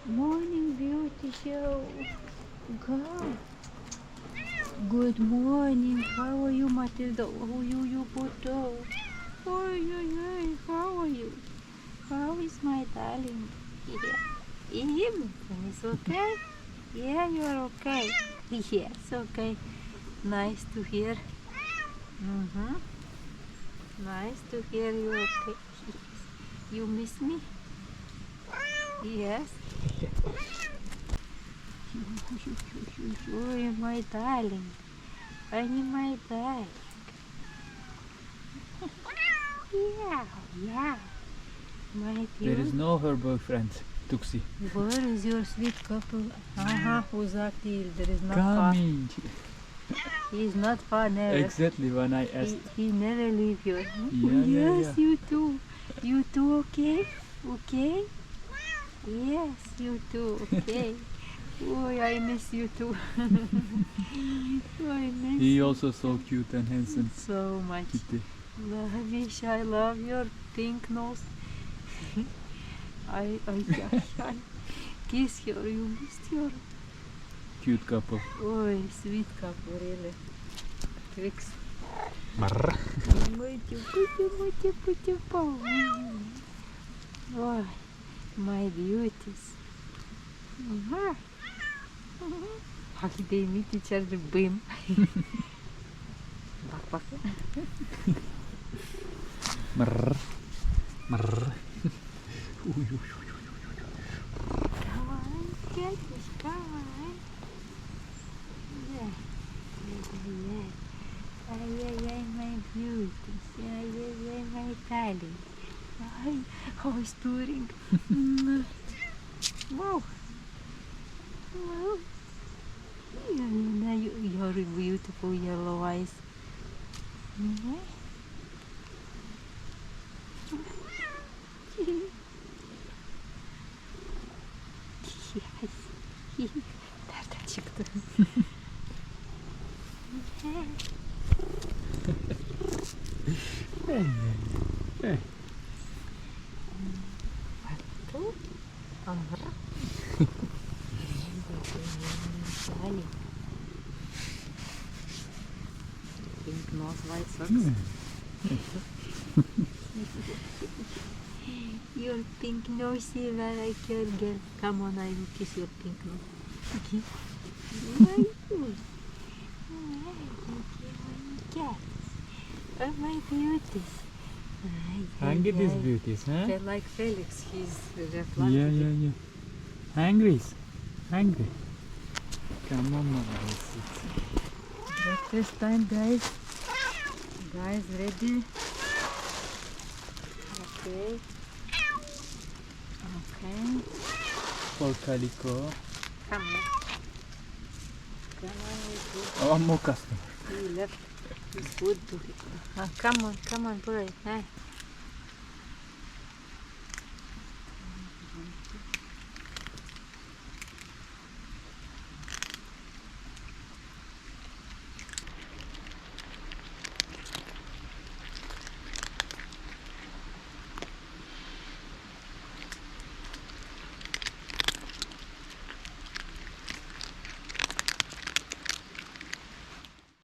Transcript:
Morning, beauty show. Go. Good morning. How are you, Matilda? Oh, you photo. Oh, how are you? How is my darling? Yeah. Him? Is okay? Yeah, you're okay. Yes, okay. Nice to hear. Nice to hear you okay. You miss me? Yes. Oh, my darling. I need my bag. Yeah. My There is dear. no her boyfriend, Tuxi. Where is your sweet couple? Uzaktil. There is not far. Coming. He is not far, never. Exactly when I asked. He never leave you. Yeah. Yes, you too. You too, okay? Okay? Yes, you too, okay. Oh, I miss you too. Oh, I miss He you also so cute and handsome. so much. Kitty. I love your pink nose. I kiss her. You missed her. Cute couple. Oh, sweet couple, really. Tricks. Marr. Oh, my beauties. How they meet each other, boom. Bak. Marr. Marr. Come on, catfish, come on. Yeah. Ay, my beauties. Ay, my darling. Ay, how is touring? Wow. Wow. Your beautiful yellow eyes. Nereden çıktı? Hey. Pink nose, white socks. Your pink nose is like your girl. Come on, I will kiss your pink nose. Oh, my beauties. Hungry these beauties, huh? They're like Felix. He's Yeah. Hungry. Come on, mama. Breakfast time, guys. Guys, ready? Okay. For calico. Come on, One more customer. he left his food to come on, boy.